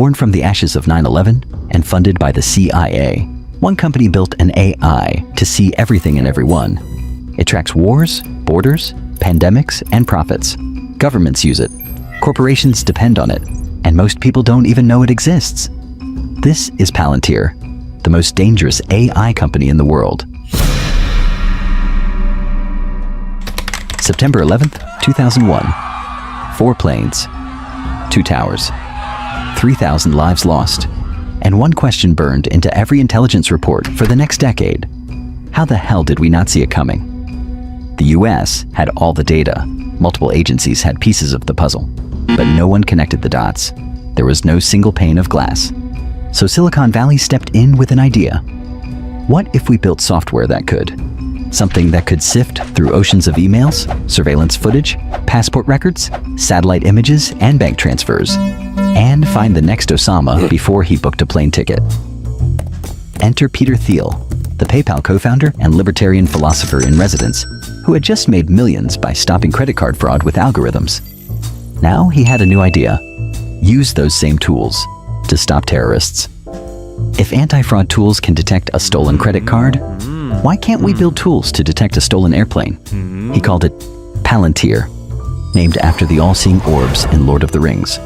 Born from the ashes of 9/11 and funded by the CIA, one company built an AI to see everything and everyone. It tracks wars, borders, pandemics, and profits. Governments use it. Corporations depend on it. And most people don't even know it exists. This is Palantir, the most dangerous AI company in the world. September 11th, 2001. 4 planes, 2 towers, 3,000 lives lost, and one question burned into every intelligence report for the next decade. How the hell did we not see it coming? The US had all the data. Multiple agencies had pieces of the puzzle, but no one connected the dots. There was no single pane of glass. So Silicon Valley stepped in with an idea. What if we built software that could? Something that could sift through oceans of emails, surveillance footage, passport records, satellite images, and bank transfers, and find the next Osama before he booked a plane ticket. Enter Peter Thiel, the PayPal co-founder and libertarian philosopher in residence, who had just made millions by stopping credit card fraud with algorithms. Now he had a new idea. Use those same tools to stop terrorists. If anti-fraud tools can detect a stolen credit card, why can't we build tools to detect a stolen airplane? He called it Palantir, named after the all-seeing orbs in Lord of the Rings.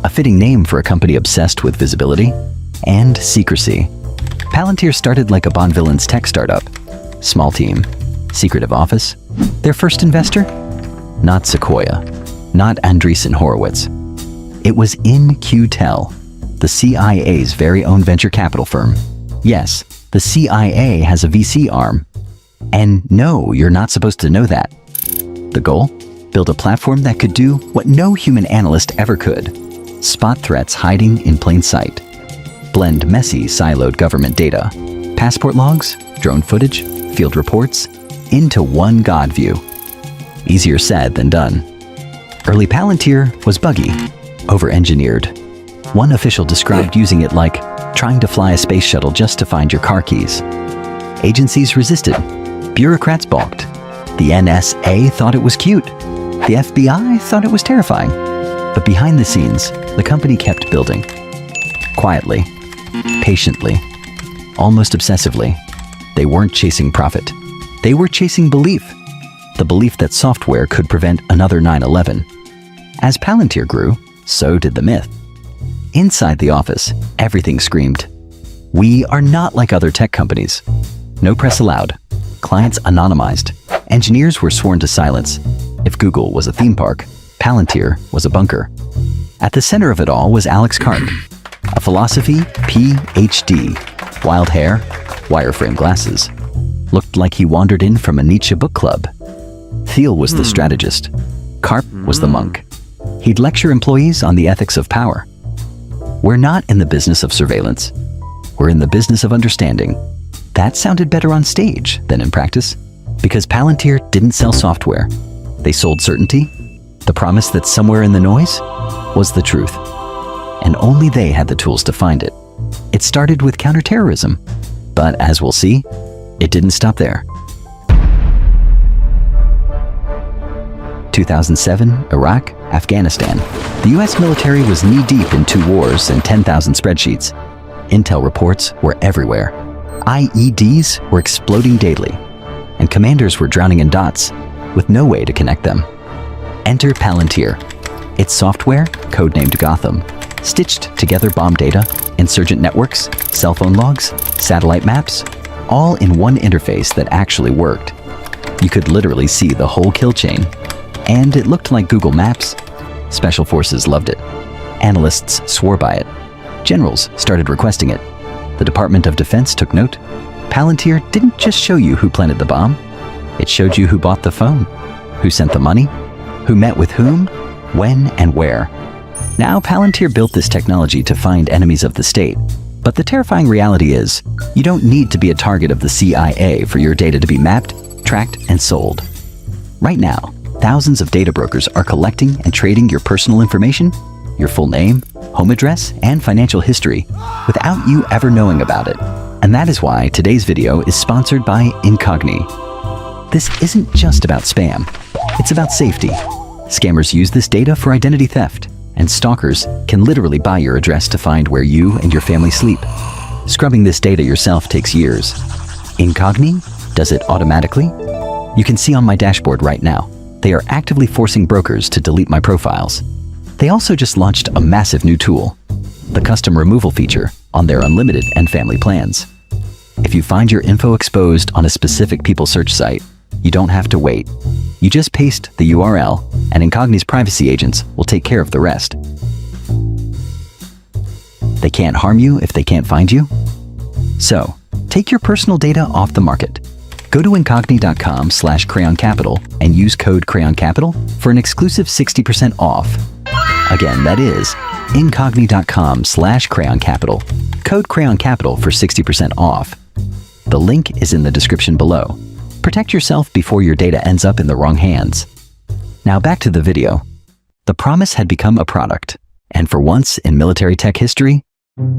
A fitting name for a company obsessed with visibility and secrecy. Palantir started like a Bond villain's tech startup. Small team, secretive office. Their first investor? Not Sequoia, not Andreessen Horowitz. It was In-Q-Tel, the CIA's very own venture capital firm. Yes, the CIA has a VC arm. And no, you're not supposed to know that. The goal? Build a platform that could do what no human analyst ever could. Spot threats hiding in plain sight. Blend messy, siloed government data, passport logs, drone footage, field reports, into one God view. Easier said than done. Early Palantir was buggy, over-engineered. One official described using it like trying to fly a space shuttle just to find your car keys. Agencies resisted. Bureaucrats balked. The NSA thought it was cute. The FBI thought it was terrifying. But behind the scenes, the company kept building. Quietly, patiently, almost obsessively. They weren't chasing profit. They were chasing belief. The belief that software could prevent another 9/11. As Palantir grew, so did the myth. Inside the office, everything screamed, "We are not like other tech companies." No press allowed. Clients anonymized. Engineers were sworn to silence. If Google was a theme park, Palantir was a bunker. At the center of it all was Alex Karp, a philosophy PhD, wild hair, wireframe glasses. Looked like he wandered in from a Nietzsche book club. Thiel was the strategist. Karp was the monk. He'd lecture employees on the ethics of power. We're not in the business of surveillance. We're in the business of understanding. That sounded better on stage than in practice, because Palantir didn't sell software. They sold certainty, the promise that somewhere in the noise was the truth. And only they had the tools to find it. It started with counterterrorism, but as we'll see, it didn't stop there. 2007, Iraq, Afghanistan. The US military was knee-deep in 2 wars and 10,000 spreadsheets. Intel reports were everywhere. IEDs were exploding daily, and commanders were drowning in dots with no way to connect them. Enter Palantir. Its software, codenamed Gotham, stitched together bomb data, insurgent networks, cell phone logs, satellite maps, all in one interface that actually worked. You could literally see the whole kill chain. And it looked like Google Maps. Special forces loved it. Analysts swore by it. Generals started requesting it. The Department of Defense took note. Palantir didn't just show you who planted the bomb. It showed you who bought the phone, who sent the money, who met with whom, when, and where. Now, Palantir built this technology to find enemies of the state. But the terrifying reality is, you don't need to be a target of the CIA for your data to be mapped, tracked, and sold. Right now, thousands of data brokers are collecting and trading your personal information, your full name, home address, and financial history without you ever knowing about it. And that is why today's video is sponsored by Incogni. This isn't just about spam. It's about safety. Scammers use this data for identity theft and stalkers can literally buy your address to find where you and your family sleep. Scrubbing this data yourself takes years. Incogni does it automatically. You can see on my dashboard right now, they are actively forcing brokers to delete my profiles. They also just launched a massive new tool, the custom removal feature, on their unlimited and family plans. If you find your info exposed on a specific people search site, you don't have to wait. You just paste the URL, and Incogni's privacy agents will take care of the rest. They can't harm you if they can't find you. So, take your personal data off the market. Go to incogni.com/crayoncapital and use code crayoncapital for an exclusive 60% off. Again, that is incogni.com/crayoncapital. Code crayoncapital for 60% off. The link is in the description below. Protect yourself before your data ends up in the wrong hands. Now back to the video. The promise had become a product, and for once in military tech history,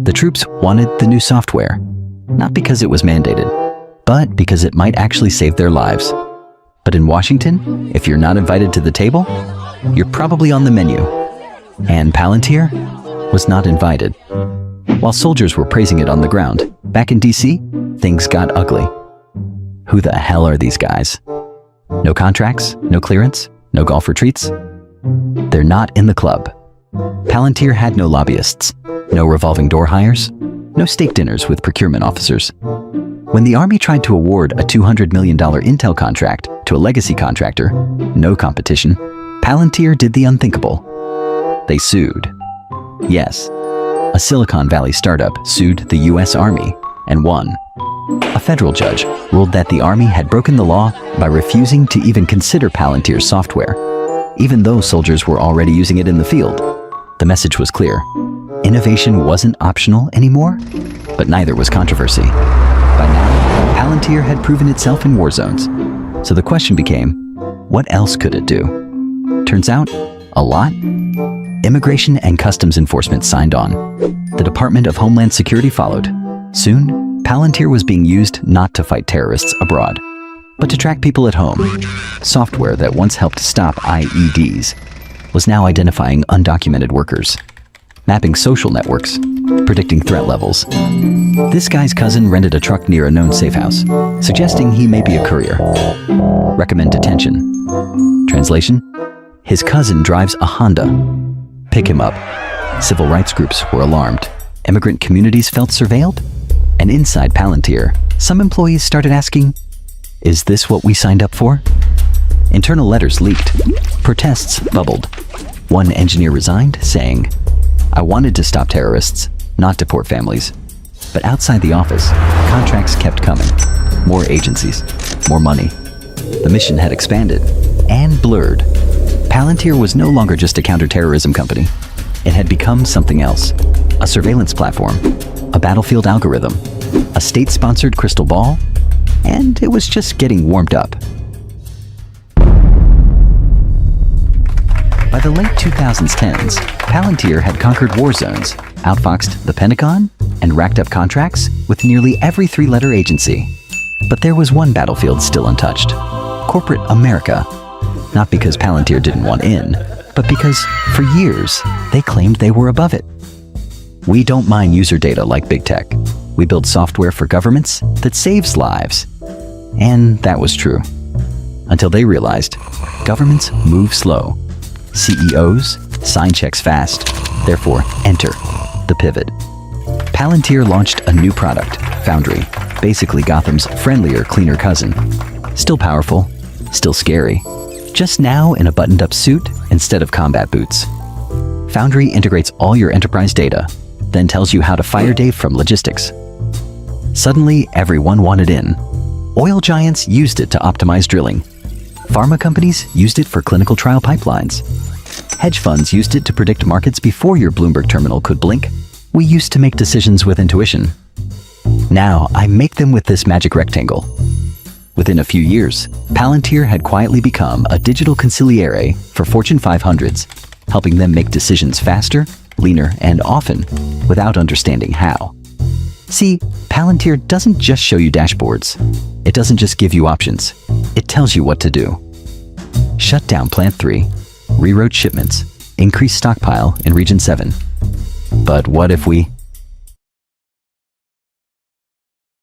the troops wanted the new software, not because it was mandated, but because it might actually save their lives. But in Washington, if you're not invited to the table, you're probably on the menu. And Palantir was not invited. While soldiers were praising it on the ground, back in DC, things got ugly. Who the hell are these guys? No contracts, no clearance, no golf retreats? They're not in the club. Palantir had no lobbyists, no revolving door hires, no steak dinners with procurement officers. When the Army tried to award a $200 million intel contract to a legacy contractor, no competition, Palantir did the unthinkable. They sued. Yes, a Silicon Valley startup sued the US Army and won. A federal judge ruled that the Army had broken the law by refusing to even consider Palantir's software, even though soldiers were already using it in the field. The message was clear. Innovation wasn't optional anymore, but neither was controversy. By now, Palantir had proven itself in war zones. So the question became, what else could it do? Turns out, a lot. Immigration and Customs Enforcement signed on. The Department of Homeland Security followed. Soon, Palantir was being used not to fight terrorists abroad, but to track people at home. Software that once helped stop IEDs was now identifying undocumented workers, mapping social networks, predicting threat levels. This guy's cousin rented a truck near a known safe house, suggesting he may be a courier. Recommend detention. Translation: his cousin drives a Honda. Pick him up. Civil rights groups were alarmed. Immigrant communities felt surveilled. And inside Palantir, some employees started asking, is this what we signed up for? Internal letters leaked. Protests bubbled. One engineer resigned, saying, I wanted to stop terrorists, not deport families. But outside the office, contracts kept coming. More agencies, more money. The mission had expanded and blurred. Palantir was no longer just a counterterrorism company. It had become something else. A surveillance platform, a battlefield algorithm, a state-sponsored crystal ball, and it was just getting warmed up. By the late 2010s, Palantir had conquered war zones, outfoxed the Pentagon, and racked up contracts with nearly every three-letter agency. But there was one battlefield still untouched: corporate America. Not because Palantir didn't want in, but because, for years, they claimed they were above it. We don't mine user data like big tech. We build software for governments that saves lives. And that was true. Until they realized governments move slow. CEOs sign checks fast. Therefore, enter the pivot. Palantir launched a new product, Foundry, basically Gotham's friendlier, cleaner cousin. Still powerful, still scary. Just now in a buttoned-up suit instead of combat boots. Foundry integrates all your enterprise data, then tells you how to fire Dave from logistics. Suddenly, everyone wanted in. Oil giants used it to optimize drilling. Pharma companies used it for clinical trial pipelines. Hedge funds used it to predict markets before your Bloomberg terminal could blink. We used to make decisions with intuition. Now, I make them with this magic rectangle. Within a few years, Palantir had quietly become a digital consigliere for Fortune 500s, helping them make decisions faster, leaner, and often without understanding how. See, Palantir doesn't just show you dashboards. It doesn't just give you options. It tells you what to do. Shut down Plant 3, reroute shipments, increase stockpile in Region 7. But what if we